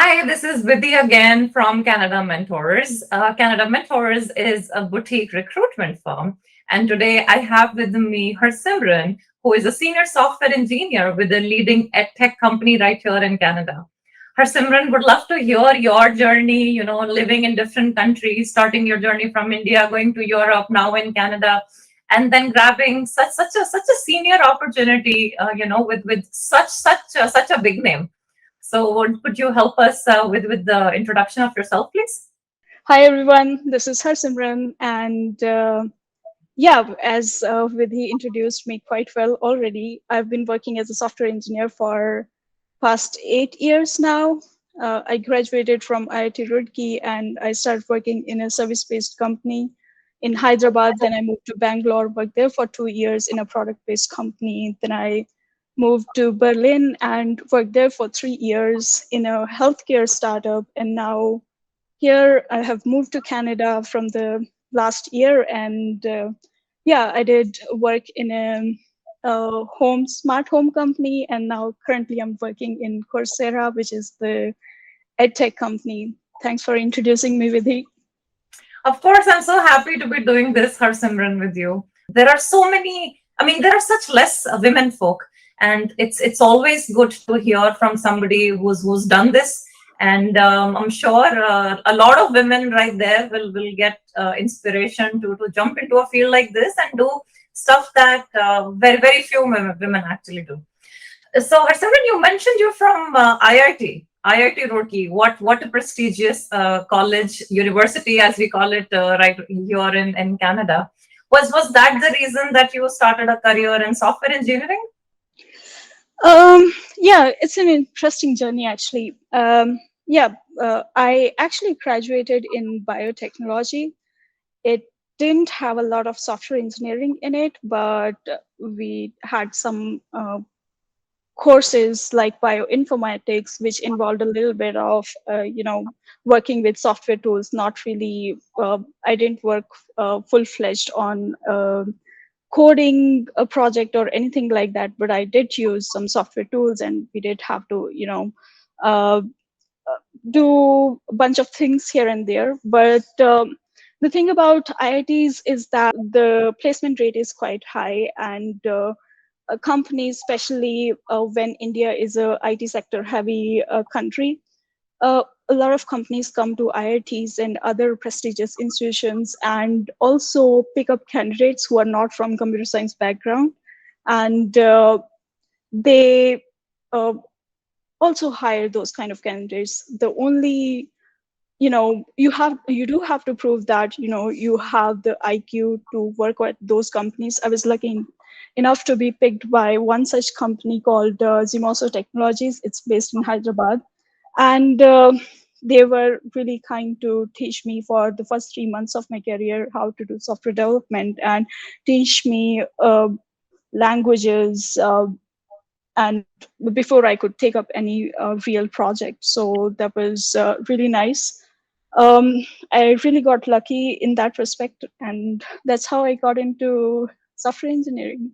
Hi, this is Vidhi again from Canada Mentors. Canada Mentors is a boutique recruitment firm. And today I have with me Harsimran, who is a senior software engineer with a leading EdTech company right here in Canada. Harsimran, would love to hear your journey, living in different countries, starting your journey from India, going to Europe, now in Canada, and then grabbing such a senior opportunity, with such a big name. So would you help us with the introduction of yourself, please? Hi everyone, this is Harsimran, and yeah, as Vidhi introduced me quite well already, I've been working as a software engineer for past 8 years now. I graduated from IIT Roorkee and I started working in a service-based company in Hyderabad. Then I moved to Bangalore, worked there for 2 years in a product-based company. Then I moved to Berlin and worked there for 3 years in a healthcare startup, and now here I have moved to Canada from the last year, and yeah, I did work in a smart home company, and now currently I'm working in Coursera, which is the EdTech company. Thanks for introducing me, Vidhi. Of course, I'm so happy to be doing this, Harsimran, with you. There are so many. I mean, there are such less women folk, and it's always good to hear from somebody who's done this. And I'm sure a lot of women right there will get inspiration to jump into a field like this and do stuff that very few women actually do. So, Harsimran, you mentioned you're from IIT Roorkee. What a prestigious college, university, as we call it, right here in Canada. Was that the reason that you started a career in software engineering? Yeah, it's an interesting journey actually. Yeah, I actually graduated in biotechnology. It didn't have a lot of software engineering in it, but we had some courses like bioinformatics, which involved a little bit of, working with software tools. Not really, I didn't work full-fledged on coding a project or anything like that, but I did use some software tools, and we did have to, uh, do a bunch of things here and there. But the thing about IITs is that the placement rate is quite high, and companies, especially when India is a IT sector heavy country, a lot of companies come to IITs and other prestigious institutions and also pick up candidates who are not from computer science background, and they uh, also hire those kind of candidates. The only, you do have to prove that you have the IQ to work at those companies. I was lucky enough to be picked by one such company called Zimoso Technologies. It's based in Hyderabad, and they were really kind to teach me for the first 3 months of my career how to do software development, and teach me languages, and before I could take up any real project. So that was really nice. um, I really got lucky in that respect, and that's how I got into software engineering.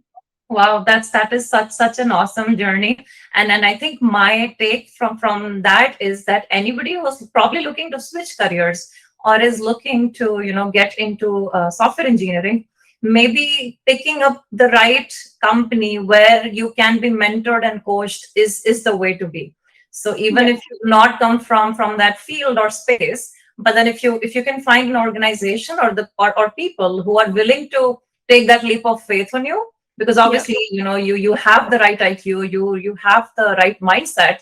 Wow, that is such an awesome journey. And I think my take from that is that anybody who's probably looking to switch careers or is looking to get into software engineering, maybe picking up the right company where you can be mentored and coached is the way to be. So even Yeah. if you not come from that field or space, but then if you can find an organization or people who are willing to take that leap of faith on you, because Yeah. obviously you have the right IQ, you have the right mindset,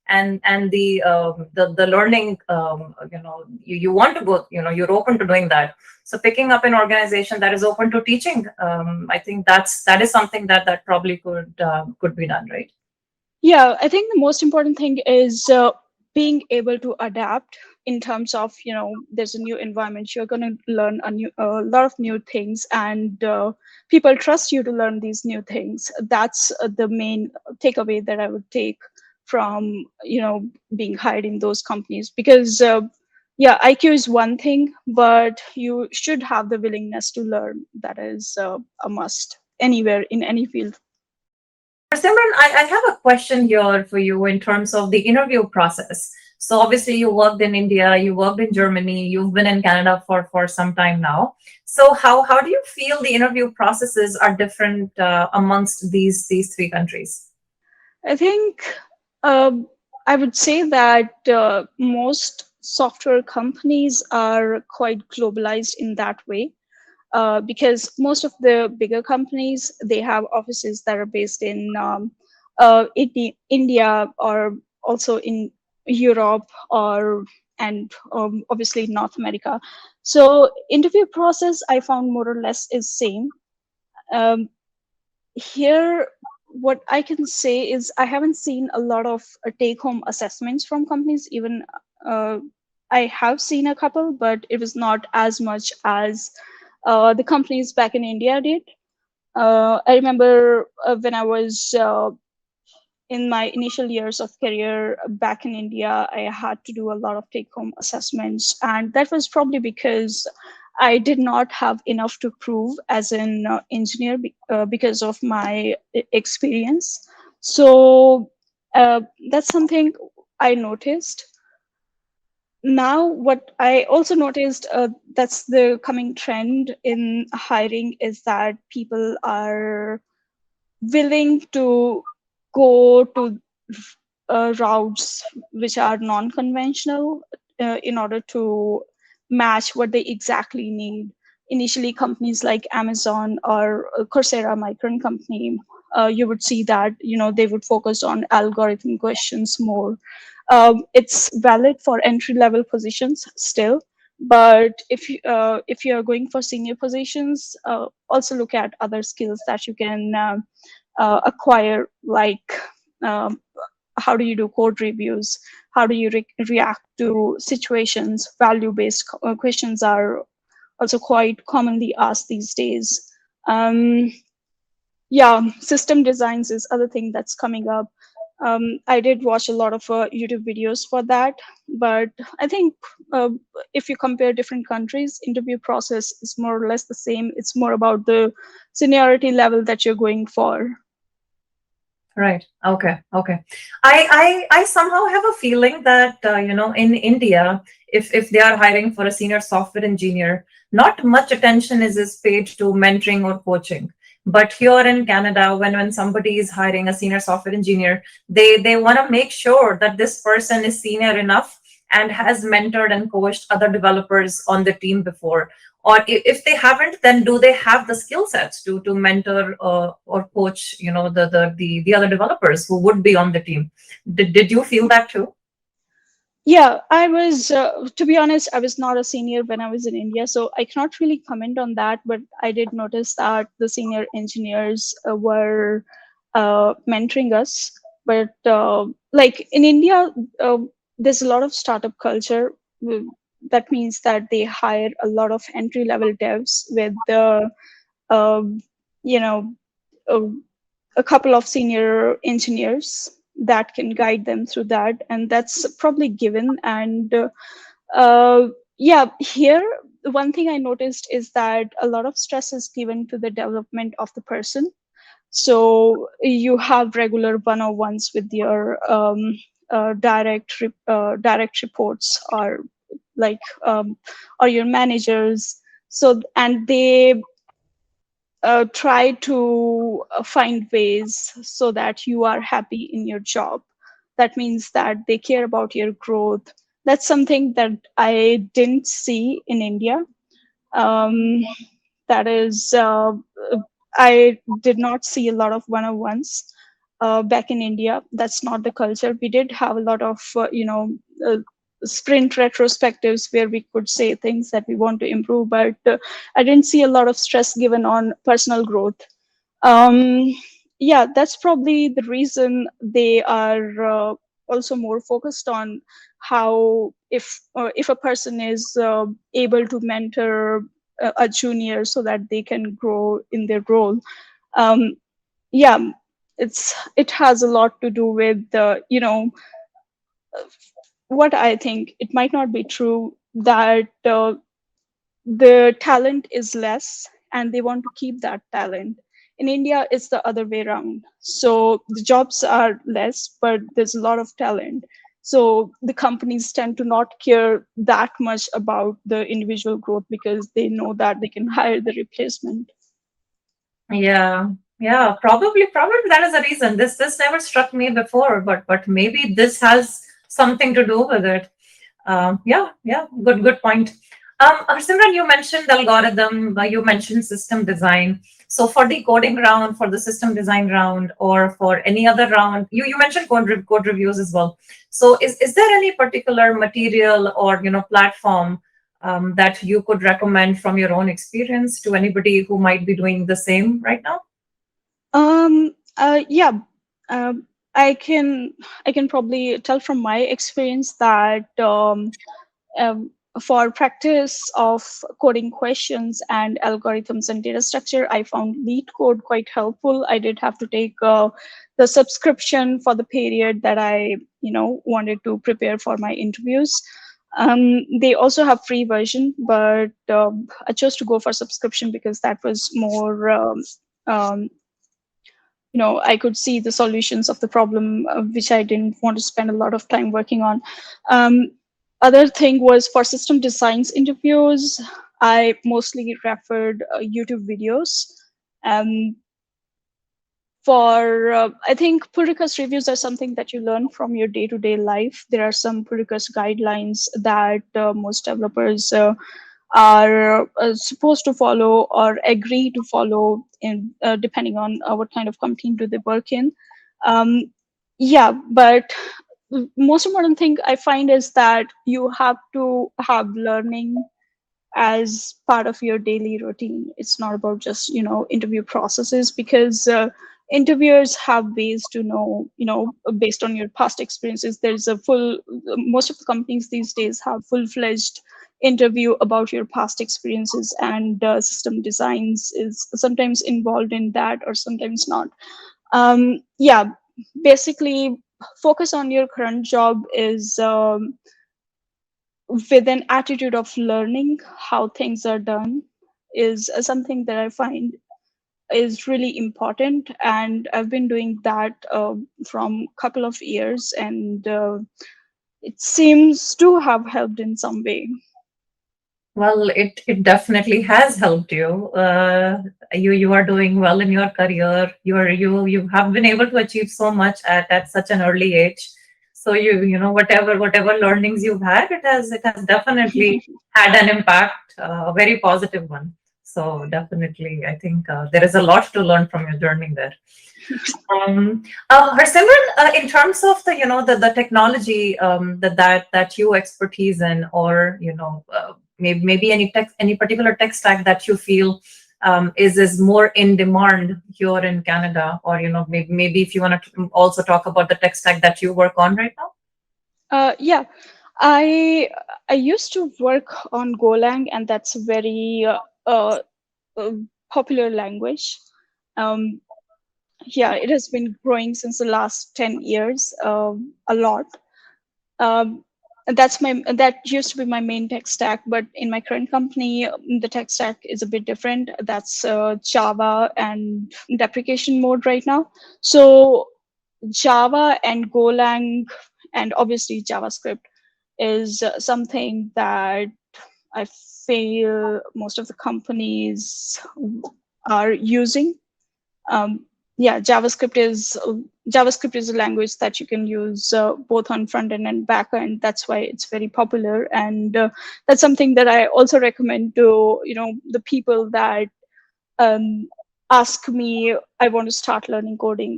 and the learning, you want to go, you're open to doing that. So picking up an organization that is open to teaching, I think that is something that probably could be done, right? Yeah, I think the most important thing is being able to adapt in terms of, there's a new environment, you're going to learn a lot of new things, and people trust you to learn these new things. That's the main takeaway that I would take from, being hired in those companies. Because yeah, IQ is one thing, but you should have the willingness to learn. That is a must anywhere in any field. Simran, I have a question here for you in terms of the interview process. So obviously you worked in India, you worked in Germany, you've been in Canada for some time now. So how do you feel the interview processes are different amongst these three countries? I think um, I would say that most software companies are quite globalized in that way, because most of the bigger companies, they have offices that are based in India, or also in Europe, or and obviously North America. So interview process I found more or less is same. Um, Here, what I can say is I haven't seen a lot of take home assessments from companies. Even uh, I have seen a couple, but it was not as much as the companies back in India did. I remember when I was in my initial years of career back in India, I had to do a lot of take home assessments. And that was probably because I did not have enough to prove as an engineer because of my experience. So that's something I noticed. Now, what I also noticed, that's the coming trend in hiring, is that people are willing to go to routes which are non-conventional in order to match what they exactly need. Initially, companies like Amazon or Coursera, my current company, you would see that they would focus on algorithm questions more. It's valid for entry level positions still, but if you are going for senior positions, also look at other skills that you can acquire, like um, how do you do code reviews, how do you react to situations. Value based questions are also quite commonly asked these days. Yeah, system designs is other thing that's coming up. I did watch a lot of YouTube videos for that, but I think uh, if you compare different countries, interview process is more or less the same. It's more about the seniority level that you're going for. Right. Okay. Okay. I somehow have a feeling that in India, if they are hiring for a senior software engineer, not much attention is paid to mentoring or coaching. But here in Canada, when somebody is hiring a senior software engineer, they want to make sure that this person is senior enough and has mentored and coached other developers on the team before. Or if they haven't, then do they have the skill sets to mentor or coach the other developers who would be on the team? Did you feel that too? Yeah, I was, to be honest, I was not a senior when I was in India, so I cannot really comment on that. But I did notice that the senior engineers were mentoring us. But like in India, uh, there's a lot of startup culture. That means that they hire a lot of entry level devs with the, um, you know, uh, a couple of senior engineers that can guide them through that, and that's probably given. And uh, yeah, here one thing I noticed is that a lot of stress is given to the development of the person. So you have regular one-on-ones with your direct reports, or like or your managers. So, and they try to find ways so that you are happy in your job. That means that they care about your growth. That's something that I didn't see in India. Um, that is, I did not see a lot of one-on-ones back in India. That's not the culture. We did have a lot of, uh, sprint retrospectives where we could say things that we want to improve, but I didn't see a lot of stress given on personal growth. um, yeah, that's probably the reason they are also more focused on how, if a person is able to mentor a junior so that they can grow in their role. um, yeah, it has a lot to do with what I think. It might not be true that the talent is less and they want to keep that talent. In India, it's the other way around. So the jobs are less, but there's a lot of talent. So the companies tend to not care that much about the individual growth because they know that they can hire the replacement. Yeah, yeah, probably that is the reason. This never struck me before, but maybe this has something to do with it. Yeah, yeah, good point. Harsimran, you mentioned algorithm, you mentioned system design. So for the coding round, for the system design round, or for any other round, you mentioned code reviews as well. So is there any particular material or platform that you could recommend from your own experience to anybody who might be doing the same right now? Yeah. Um, I can I can probably tell from my experience that um, for practice of coding questions and algorithms and data structure, I found Lead Code quite helpful. I did have to take the subscription for the period that I wanted to prepare for my interviews. They also have free version, but I chose to go for subscription because that was more um, I could see the solutions of the problem, which I didn't want to spend a lot of time working on. um, Other thing was for system designs interviews, I mostly referred YouTube videos. um, for I think pull request reviews are something that you learn from your day-to-day life. There are some pull request guidelines that most developers are supposed to follow or agree to follow in depending on what kind of company do they work in. um, yeah, but most important thing I find is that you have to have learning as part of your daily routine. It's not about just interview processes, because interviewers have ways to know, based on your past experiences. There's a full Most of the companies these days have full-fledged interview about your past experiences, and system designs is sometimes involved in that or sometimes not. Yeah, basically focus on your current job is with an attitude of learning how things are done is something that I find is really important, and I've been doing that from a couple of years, and it seems to have helped in some way. Well, it definitely has helped you. You are doing well in your career. You have been able to achieve so much at such an early age. So whatever learnings you've had, it has definitely had an impact, a very positive one. So definitely, I think there is a lot to learn from your journey there. Harsimran, in terms of the technology that you expertise in, or maybe any particular tech stack that you feel is more in demand here in Canada, or maybe if you want to also talk about the tech stack that you work on right now. Yeah, I I used to work on Golang, and that's a very uh, popular language. Um, yeah, it has been growing since the last 10 years, a lot. um, that used to be my main tech stack, but in my current company, the tech stack is a bit different. That's Java and deprecation mode right now. So Java and Golang, and obviously JavaScript, is something that I feel most of the companies are using. um, yeah, JavaScript is a language that you can use both on front end and back end. That's why it's very popular, and that's something that I also recommend to the people that um, ask me, I want to start learning coding,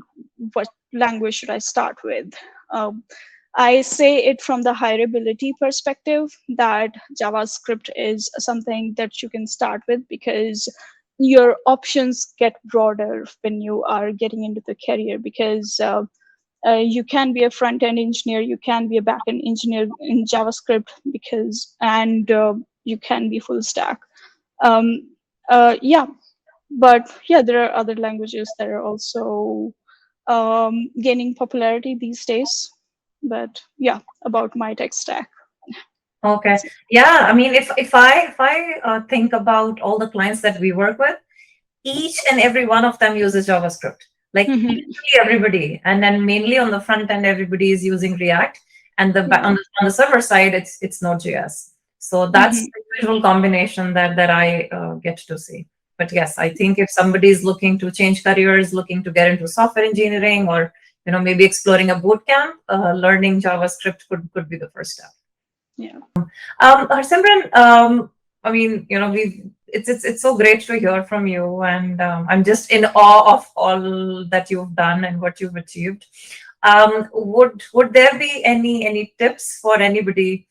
what language should I start with? um, I say it from the hireability perspective, that JavaScript is something that you can start with, because your options get broader when you are getting into the career, because you can be a front end engineer, you can be a back end engineer in JavaScript, and you can be full stack. Um, yeah, but yeah, there are other languages that are also gaining popularity these days. But yeah, about my tech stack. Okay. Yeah. I mean, if I think about all the clients that we work with, each and every one of them uses JavaScript. Like Mhm. literally everybody, and then mainly on the front end, everybody is using React. and Yeah. on the server side, it's Node.js. So that's Hmm. the usual combination that I get to see. But yes, I think if somebody is looking to change careers, looking to get into software engineering, or maybe exploring a boot camp, learning JavaScript could be the first step. Yeah. Harsimran, I mean, it's so great to hear from you, and I'm just in awe of all that you've done and what you've achieved. Would there be any tips for anybody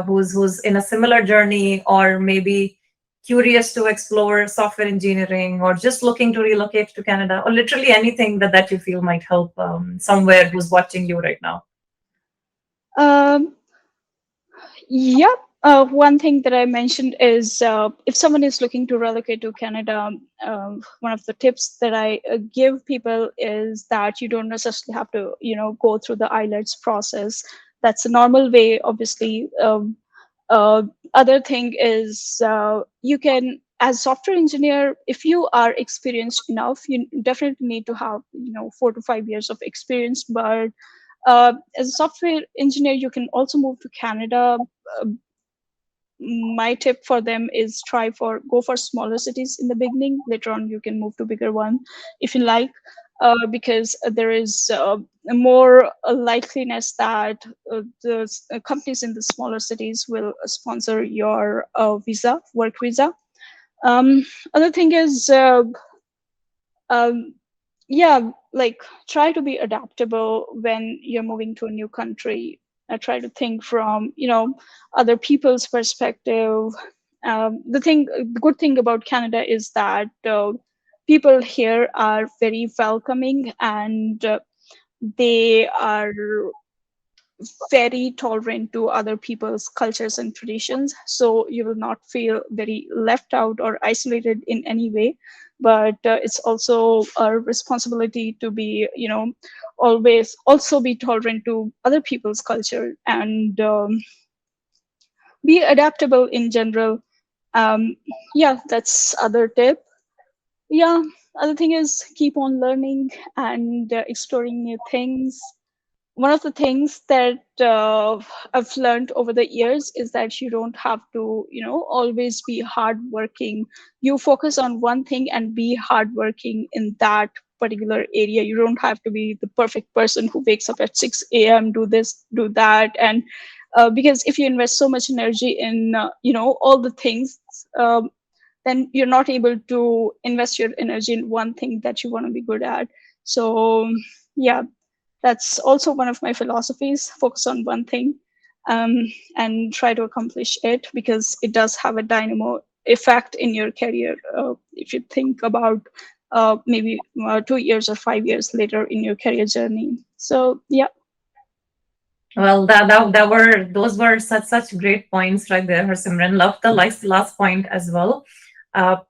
who's in a similar journey, or maybe curious to explore software engineering, or just looking to relocate to Canada, or literally anything that you feel might help somewhere who's watching you right now? Um, yeah. One thing that I mentioned is if someone is looking to relocate to Canada, one of the tips that I give people is that you don't necessarily have to, go through the IELTS process. That's a normal way, obviously. Uh, Other thing is you can, as software engineer, if you are experienced enough, you definitely need to have 4 to 5 years of experience. But as a software engineer, you can also move to Canada. Uh, my tip for them is go for smaller cities in the beginning. Later on, you can move to bigger one if you like, because there is more likeliness that the companies in the smaller cities will sponsor your work visa. Other thing is um, yeah, like try to be adaptable when you're moving to a new country. I try to think from other people's perspective. The good thing about Canada is that people here are very welcoming, and they are very tolerant to other people's cultures and traditions, so you will not feel very left out or isolated in any way. But it's also a responsibility to be always also be tolerant to other people's culture, and be adaptable in general. um, yeah, that's other tip. Yeah, other thing is keep on learning and exploring new things. One of the things that I've learned over the years is that you don't have to, always be hardworking. You focus on one thing and be hardworking in that particular area. You don't have to be the perfect person who wakes up at 6 a.m., do this, do that. And because if you invest so much energy in, all the things, then you're not able to invest your energy in one thing that you want to be good at. So, yeah, that's also one of my philosophies: focus on one thing, um, and try to accomplish it, because it does have a dynamo effect in your career. If you think about maybe 2 years or 5 years later in your career journey. So yeah. Well, those were such great points right there, Harsimran. Love the last point as well.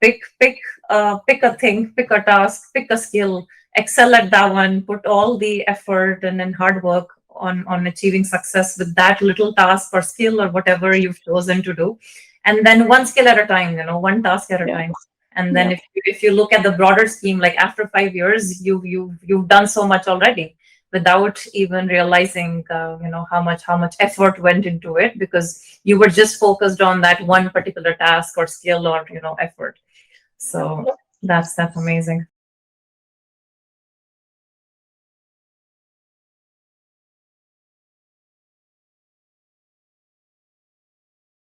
Pick a thing, pick a task, pick a skill, excel at that one, put all the effort and hard work on achieving success with that little task or skill or whatever you've chosen to do. And then one skill at a time, one task at a Yeah. time. And then Yeah. if you look at the broader scheme, like after 5 years, you've done so much already without even realizing how much effort went into it, because you were just focused on that one particular task or skill or effort. So that's amazing.